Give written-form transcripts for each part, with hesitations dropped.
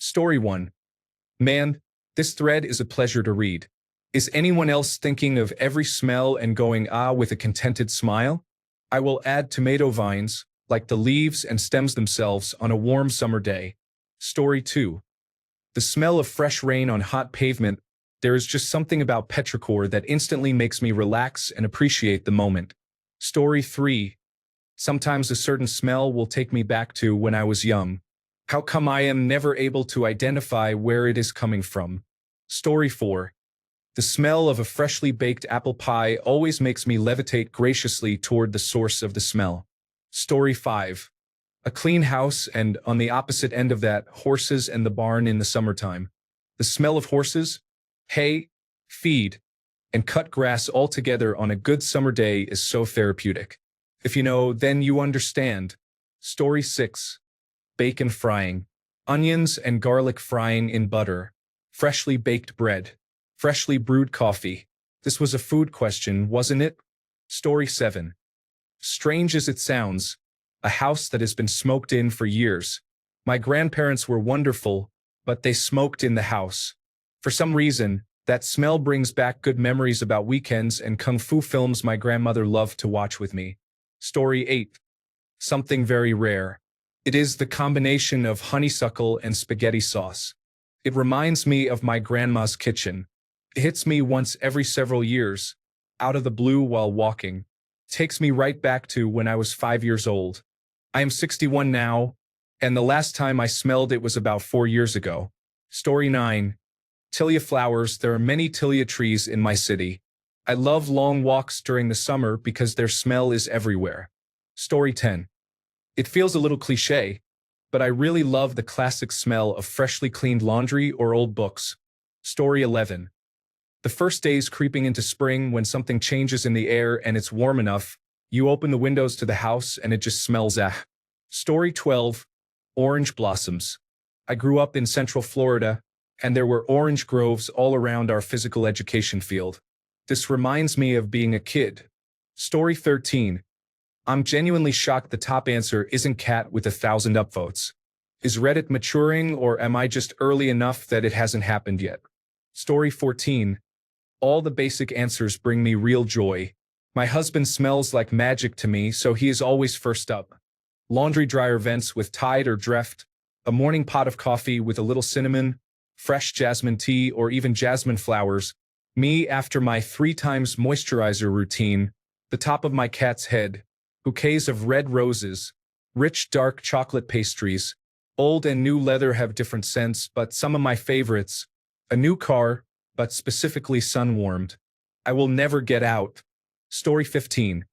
Story 1. Man, this thread is a pleasure to read. Is anyone else thinking of every smell and going ah with a contented smile? I will add tomato vines, like the leaves and stems themselves, on a warm summer day. Story 2. The smell of fresh rain on hot pavement. There is just something about petrichor that instantly makes me relax and appreciate the moment. Story 3. Sometimes a certain smell will take me back to when I was young. How come I am never able to identify where it is coming from? Story 4. The smell of a freshly baked apple pie always makes me levitate graciously toward the source of the smell. Story 5. A clean house and, on the opposite end of that, horses and the barn in the summertime. The smell of horses, hay, feed, and cut grass all together on a good summer day is so therapeutic. If you know, then you understand. Story 6. Bacon frying. Onions and garlic frying in butter. Freshly baked bread. Freshly brewed coffee. This was a food question, wasn't it? Story 7. Strange as it sounds, a house that has been smoked in for years. My grandparents were wonderful, but they smoked in the house. For some reason, that smell brings back good memories about weekends and kung fu films my grandmother loved to watch with me. Story 8. Something very rare. It is the combination of honeysuckle and spaghetti sauce. It reminds me of my grandma's kitchen. It hits me once every several years, out of the blue while walking. Takes me right back to when I was 5 years old. I am 61 now, and the last time I smelled it was about 4 years ago. Story 9. Tilia flowers. There are many tilia trees in my city. I love long walks during the summer because their smell is everywhere. Story 10. It feels a little cliché, but I really love the classic smell of freshly cleaned laundry or old books. Story 11. The first days creeping into spring, when something changes in the air and it's warm enough, you open the windows to the house and it just smells ah. Story 12. Orange blossoms. I grew up in Central Florida, and there were orange groves all around our physical education field. This reminds me of being a kid. Story 13. I'm genuinely shocked the top answer isn't cat with 1,000 upvotes. Is Reddit maturing, or am I just early enough that it hasn't happened yet? Story 14. All the basic answers bring me real joy. My husband smells like magic to me, so he is always first up. Laundry dryer vents with Tide or Dreft, a morning pot of coffee with a little cinnamon, fresh jasmine tea, or even jasmine flowers, me after my 3 times moisturizer routine, the top of my cat's head, bouquets of red roses, rich dark chocolate pastries. Old and new leather have different scents, but some of my favorites. A new car, but specifically sun-warmed. I will never get out. Story 15.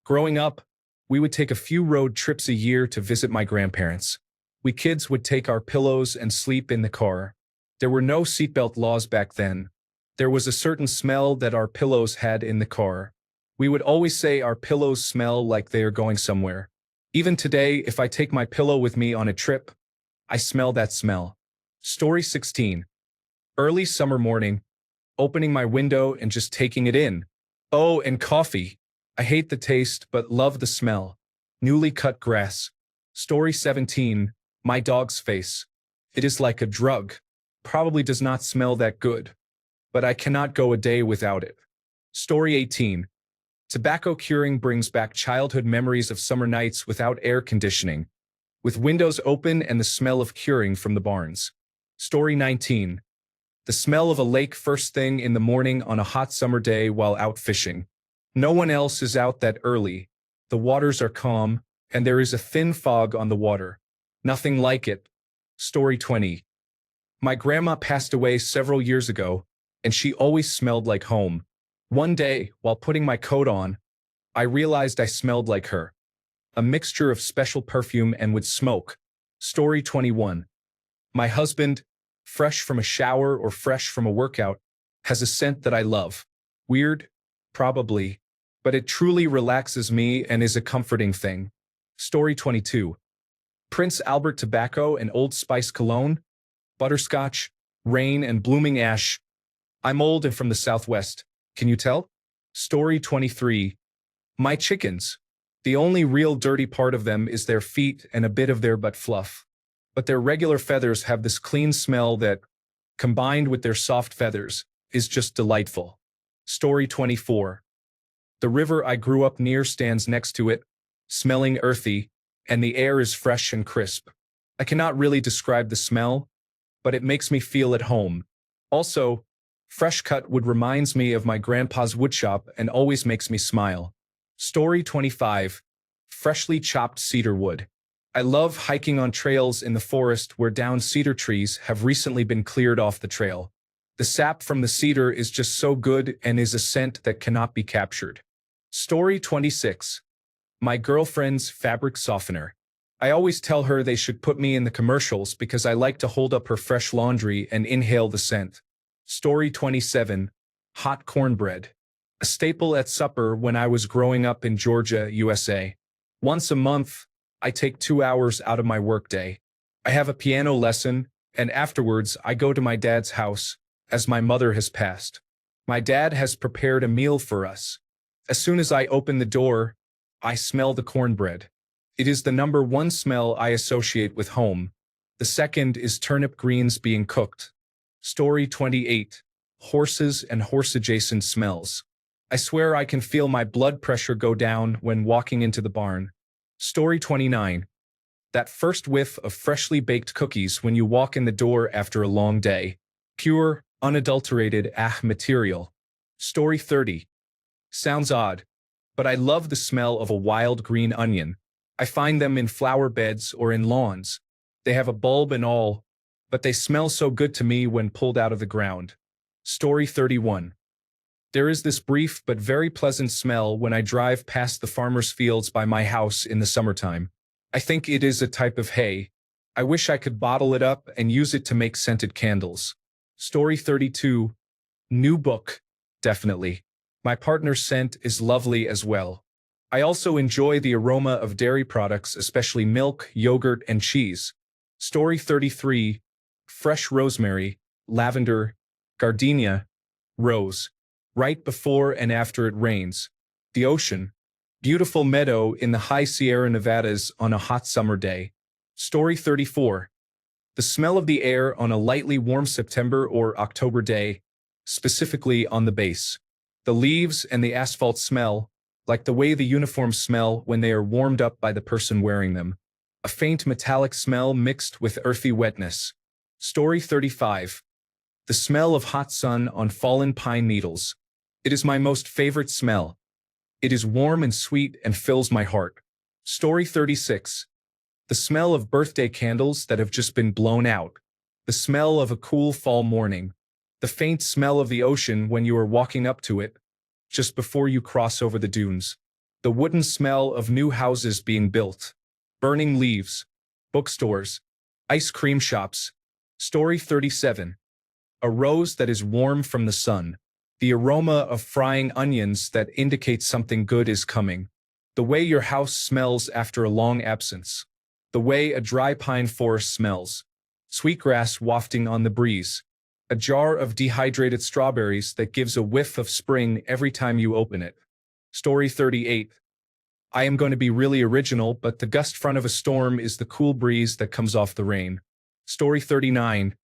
Growing up, we would take a few road trips a year to visit my grandparents. We kids would take our pillows and sleep in the car. There were no seatbelt laws back then. There was a certain smell that our pillows had in the car. We would always say our pillows smell like they are going somewhere. Even today, if I take my pillow with me on a trip, I smell that smell. Story 16. Early summer morning, opening my window and just taking it in. Oh, and coffee. I hate the taste but love the smell. Newly cut grass. Story 17. My dog's face. It is like a drug. Probably does not smell that good, but I cannot go a day without it. Story 18. Tobacco curing brings back childhood memories of summer nights without air conditioning, with windows open and the smell of curing from the barns. Story 19. The smell of a lake first thing in the morning on a hot summer day while out fishing. No one else is out that early. The waters are calm, and there is a thin fog on the water. Nothing like it. Story 20. My grandma passed away several years ago, and she always smelled like home. One day, while putting my coat on, I realized I smelled like her. A mixture of special perfume and wood smoke. Story 21. My husband, fresh from a shower or fresh from a workout, has a scent that I love. Weird? Probably. But it truly relaxes me and is a comforting thing. Story 22. Prince Albert tobacco and Old Spice cologne, butterscotch, rain and blooming ash. I'm old and from the Southwest. Can you tell? Story 23. My chickens. The only real dirty part of them is their feet and a bit of their butt fluff. but their regular feathers have this clean smell that, combined with their soft feathers, is just delightful. Story 24. The river I grew up near stands next to it, smelling earthy, and the air is fresh and crisp. I cannot really describe the smell, but it makes me feel at home. Also, fresh cut wood reminds me of my grandpa's woodshop and always makes me smile. Story 25. Freshly chopped cedar wood. I love hiking on trails in the forest where downed cedar trees have recently been cleared off the trail. The sap from the cedar is just so good and is a scent that cannot be captured. Story 26. My girlfriend's fabric softener. I always tell her they should put me in the commercials because I like to hold up her fresh laundry and inhale the scent. Story 27. Hot cornbread. A staple at supper when I was growing up in Georgia, USA. Once a month, I take 2 hours out of my workday. I have a piano lesson, and afterwards I go to my dad's house, as my mother has passed. My dad has prepared a meal for us. As soon as I open the door, I smell the cornbread. It is the number one smell I associate with home. The second is turnip greens being cooked. Story 28. Horses and horse-adjacent smells. I swear I can feel my blood pressure go down when walking into the barn. Story 29. That first whiff of freshly baked cookies when you walk in the door after a long day. Pure, unadulterated ahhh material. Story 30. Sounds odd, but I love the smell of a wild green onion. I find them in flower beds or in lawns. They have a bulb and all, but they smell so good to me when pulled out of the ground. Story 31. There is this brief but very pleasant smell when I drive past the farmer's fields by my house in the summertime. I think it is a type of hay. I wish I could bottle it up and use it to make scented candles. Story 32. New book. Definitely. My partner's scent is lovely as well. I also enjoy the aroma of dairy products, especially milk, yogurt, and cheese. Story 33. Fresh rosemary, lavender, gardenia, rose. Right before and after it rains. The ocean. Beautiful meadow in the high Sierra Nevadas on a hot summer day. Story 34. The smell of the air on a lightly warm September or October day, specifically on the base. The leaves and the asphalt smell, like the way the uniforms smell when they are warmed up by the person wearing them. A faint metallic smell mixed with earthy wetness. Story 35. The smell of hot sun on fallen pine needles. It is my most favorite smell. It is warm and sweet and fills my heart. Story 36. The smell of birthday candles that have just been blown out. The smell of a cool fall morning. The faint smell of the ocean when you are walking up to it, just before you cross over the dunes. The wooden smell of new houses being built. Burning leaves. Bookstores. Ice cream shops. Story 37. A rose that is warm from the sun. The aroma of frying onions that indicates something good is coming. The way your house smells after a long absence. The way a dry pine forest smells. Sweetgrass wafting on the breeze. A jar of dehydrated strawberries that gives a whiff of spring every time you open it. Story 38. I am going to be really original, but the gust front of a storm is the cool breeze that comes off the rain. Story 39.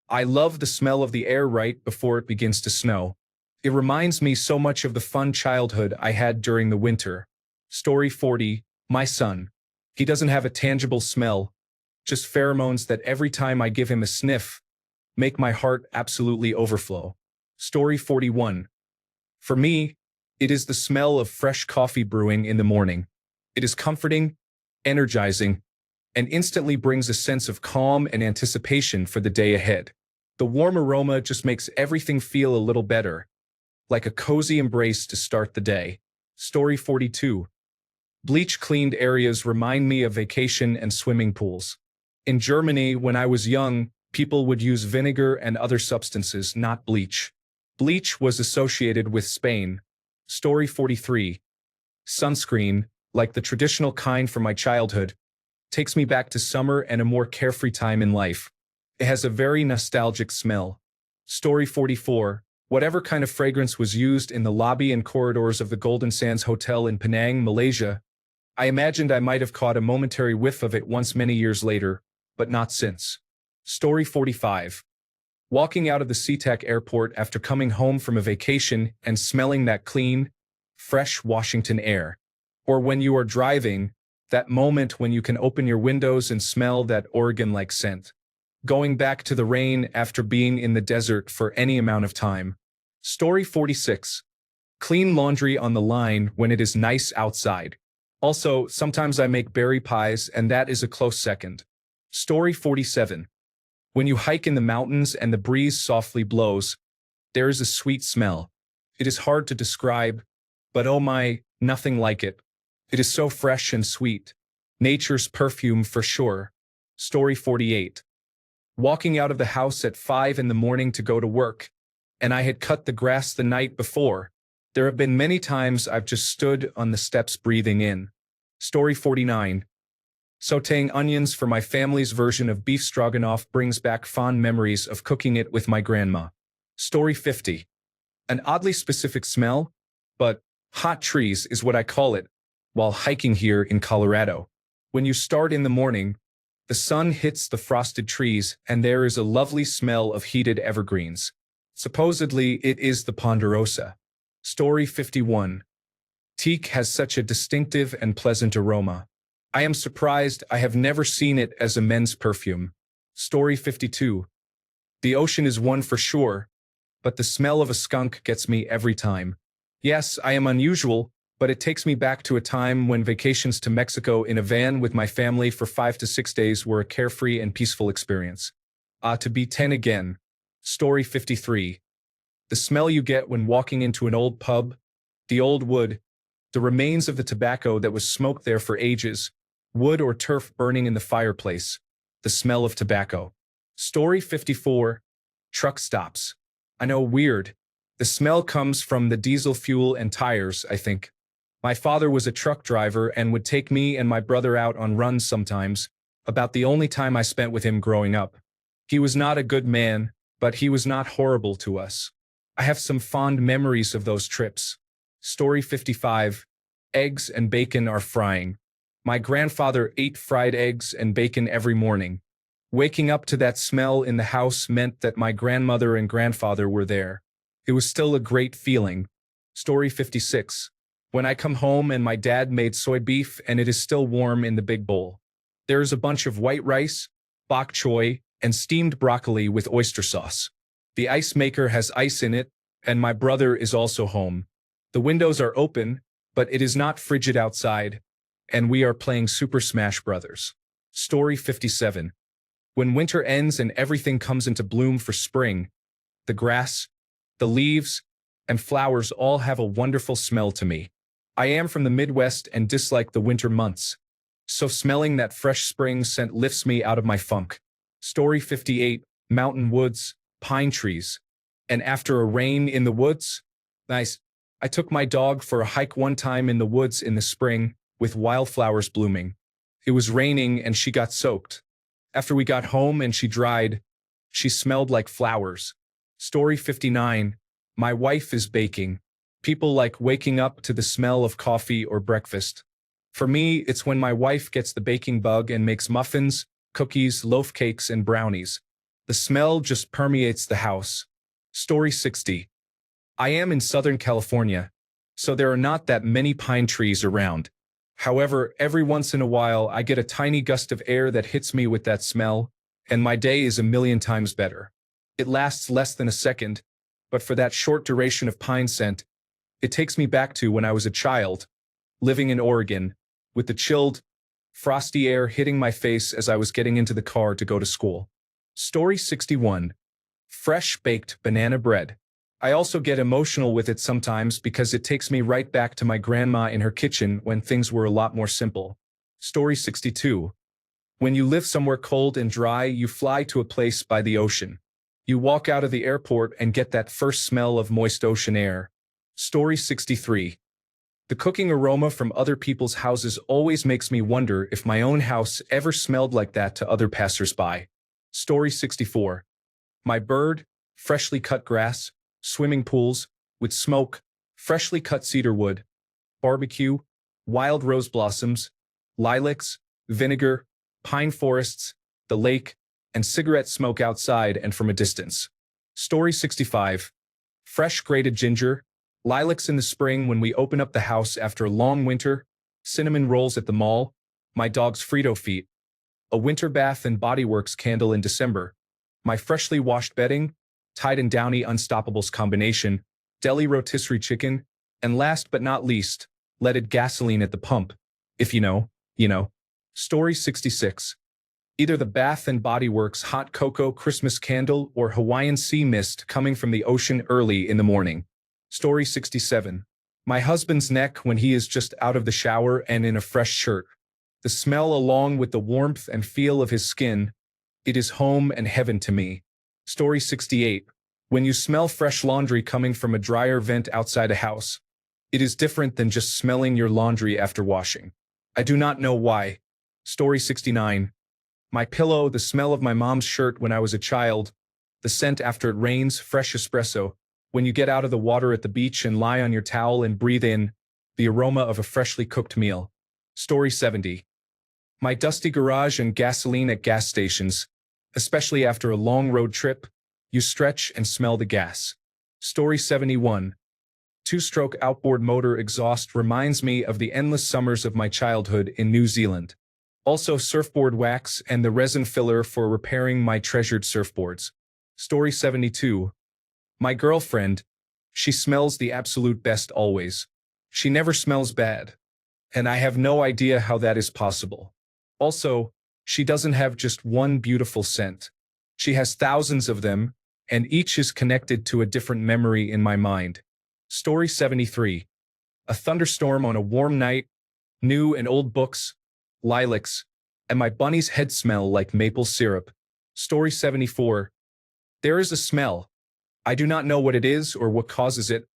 I love the smell of the air right before it begins to snow. It reminds me so much of the fun childhood I had during the winter. Story 40. My son. He doesn't have a tangible smell, just pheromones that every time I give him a sniff, make my heart absolutely overflow. Story 41. For me, it is the smell of fresh coffee brewing in the morning. It is comforting, energizing, and instantly brings a sense of calm and anticipation for the day ahead. The warm aroma just makes everything feel a little better, like a cozy embrace to start the day. Story 42. Bleach-cleaned areas remind me of vacation and swimming pools. In Germany, when I was young, people would use vinegar and other substances, not bleach. Bleach was associated with Spain. Story 43. Sunscreen, like the traditional kind from my childhood, takes me back to summer and a more carefree time in life. It has a very nostalgic smell. Story 44. Whatever kind of fragrance was used in the lobby and corridors of the Golden Sands Hotel in Penang, Malaysia, I imagined I might have caught a momentary whiff of it once many years later, but not since. Story 45. Walking out of the SeaTac airport after coming home from a vacation and smelling that clean, fresh Washington air. Or when you are driving, that moment when you can open your windows and smell that Oregon-like scent. Going back to the rain after being in the desert for any amount of time. Story 46. Clean laundry on the line when it is nice outside. Also, sometimes I make berry pies and that is a close second. Story 47. When you hike in the mountains and the breeze softly blows, there is a sweet smell. It is hard to describe, but oh my, nothing like it. It is so fresh and sweet. Nature's perfume for sure. Story 48. Walking out of the house at 5 in the morning to go to work, and I had cut the grass the night before. There have been many times I've just stood on the steps breathing in. Story 49. Sautéing onions for my family's version of beef stroganoff brings back fond memories of cooking it with my grandma. Story 50. An oddly specific smell, but hot trees is what I call it, while hiking here in Colorado. When you start in the morning, the sun hits the frosted trees and there is a lovely smell of heated evergreens. Supposedly, it is the ponderosa. Story 51. Teak has such a distinctive and pleasant aroma. I am surprised I have never seen it as a men's perfume. Story 52. The ocean is one for sure, but the smell of a skunk gets me every time. Yes, I am unusual, but it takes me back to a time when vacations to Mexico in a van with my family for 5 to 6 days were a carefree and peaceful experience. To be 10 again. Story 53. The smell you get when walking into an old pub, the old wood, the remains of the tobacco that was smoked there for ages, wood or turf burning in the fireplace, the smell of tobacco. Story 54. Truck stops. I know, weird. The smell comes from the diesel fuel and tires, I think. My father was a truck driver and would take me and my brother out on runs sometimes, about the only time I spent with him growing up. He was not a good man, but he was not horrible to us. I have some fond memories of those trips. Story 55. Eggs and bacon are frying. My grandfather ate fried eggs and bacon every morning. Waking up to that smell in the house meant that my grandmother and grandfather were there. It was still a great feeling. Story 56. When I come home and my dad made soy beef and it is still warm in the big bowl. There is a bunch of white rice, bok choy, and steamed broccoli with oyster sauce. The ice maker has ice in it, and my brother is also home. The windows are open, but it is not frigid outside, and we are playing Super Smash Bros. Story 57. When winter ends and everything comes into bloom for spring, the grass, the leaves, and flowers all have a wonderful smell to me. I am from the Midwest and dislike the winter months, so smelling that fresh spring scent lifts me out of my funk. Story 58. Mountain woods, pine trees. And after a rain in the woods? Nice. I took my dog for a hike one time in the woods in the spring, with wildflowers blooming. It was raining and she got soaked. After we got home and she dried, she smelled like flowers. Story 59. My wife is baking. People like waking up to the smell of coffee or breakfast. For me, it's when my wife gets the baking bug and makes muffins, cookies, loaf cakes, and brownies. The smell just permeates the house. Story 60. I am in Southern California, so there are not that many pine trees around. However, every once in a while I get a tiny gust of air that hits me with that smell, and my day is a million times better. It lasts less than a second, but for that short duration of pine scent, it takes me back to when I was a child, living in Oregon, with the chilled, frosty air hitting my face as I was getting into the car to go to school. Story 61. Fresh baked banana bread. I also get emotional with it sometimes because it takes me right back to my grandma in her kitchen when things were a lot more simple. Story 62. When you live somewhere cold and dry, you fly to a place by the ocean. You walk out of the airport and get that first smell of moist ocean air. Story 63. The cooking aroma from other people's houses always makes me wonder if my own house ever smelled like that to other passers-by. Story 64. My bird, freshly cut grass, swimming pools, with smoke, freshly cut cedar wood, barbecue, wild rose blossoms, lilacs, vinegar, pine forests, the lake, and cigarette smoke outside and from a distance. Story 65. Fresh grated ginger, lilacs in the spring when we open up the house after a long winter, cinnamon rolls at the mall, my dog's Frito feet, a winter bath and Body Works candle in December, my freshly washed bedding, Tide and Downy Unstoppables combination, deli rotisserie chicken, and last but not least, leaded gasoline at the pump. If you know, you know. Story 66. Either the Bath and Body Works hot cocoa Christmas candle or Hawaiian sea mist coming from the ocean early in the morning. Story 67. My husband's neck when he is just out of the shower and in a fresh shirt. The smell along with the warmth and feel of his skin. It is home and heaven to me. Story 68. When you smell fresh laundry coming from a dryer vent outside a house. It is different than just smelling your laundry after washing. I do not know why. Story 69. My pillow, the smell of my mom's shirt when I was a child, the scent after it rains, fresh espresso, when you get out of the water at the beach and lie on your towel and breathe in the aroma of a freshly cooked meal. Story 70. My dusty garage and gasoline at gas stations, especially after a long road trip, you stretch and smell the gas. Story 71. Two-stroke outboard motor exhaust reminds me of the endless summers of my childhood in New Zealand. Also surfboard wax and the resin filler for repairing my treasured surfboards. Story 72. My girlfriend, she smells the absolute best always. She never smells bad. And I have no idea how that is possible. Also, she doesn't have just one beautiful scent. She has thousands of them, and each is connected to a different memory in my mind. Story 73. A thunderstorm on a warm night, new and old books, lilacs, and my bunny's head smell like maple syrup. Story 74. There is a smell. I do not know what it is or what causes it,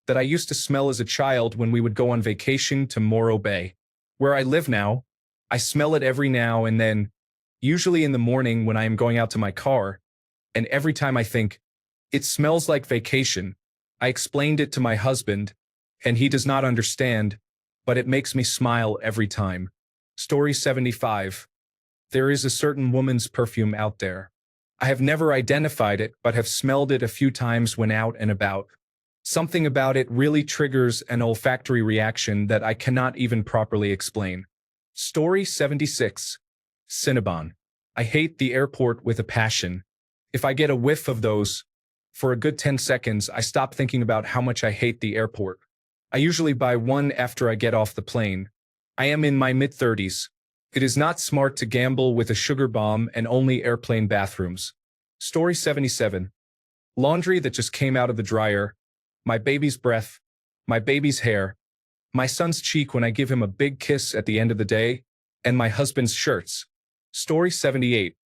that I used to smell as a child when we would go on vacation to Morro Bay. Where I live now, I smell it every now and then, usually in the morning when I am going out to my car, and every time I think, it smells like vacation. I explained it to my husband, and he does not understand, but it makes me smile every time. Story 75. There is a certain woman's perfume out there. I have never identified it, but have smelled it a few times when out and about. Something about it really triggers an olfactory reaction that I cannot even properly explain. Story 76. Cinnabon. I hate the airport with a passion. If I get a whiff of those, for a good 10 seconds, I stop thinking about how much I hate the airport. I usually buy one after I get off the plane. I am in my mid-30s. It is not smart to gamble with a sugar bomb and only airplane bathrooms. Story 77. Laundry that just came out of the dryer, my baby's breath, my baby's hair, my son's cheek when I give him a big kiss at the end of the day, and my husband's shirts. Story 78.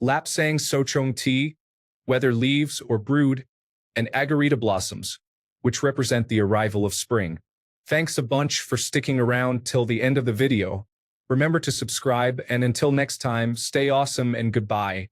Lapsang Sochong tea, whether leaves or brood, and agarita blossoms, which represent the arrival of spring. Thanks a bunch for sticking around till the end of the video. Remember to subscribe, and until next time, stay awesome and goodbye.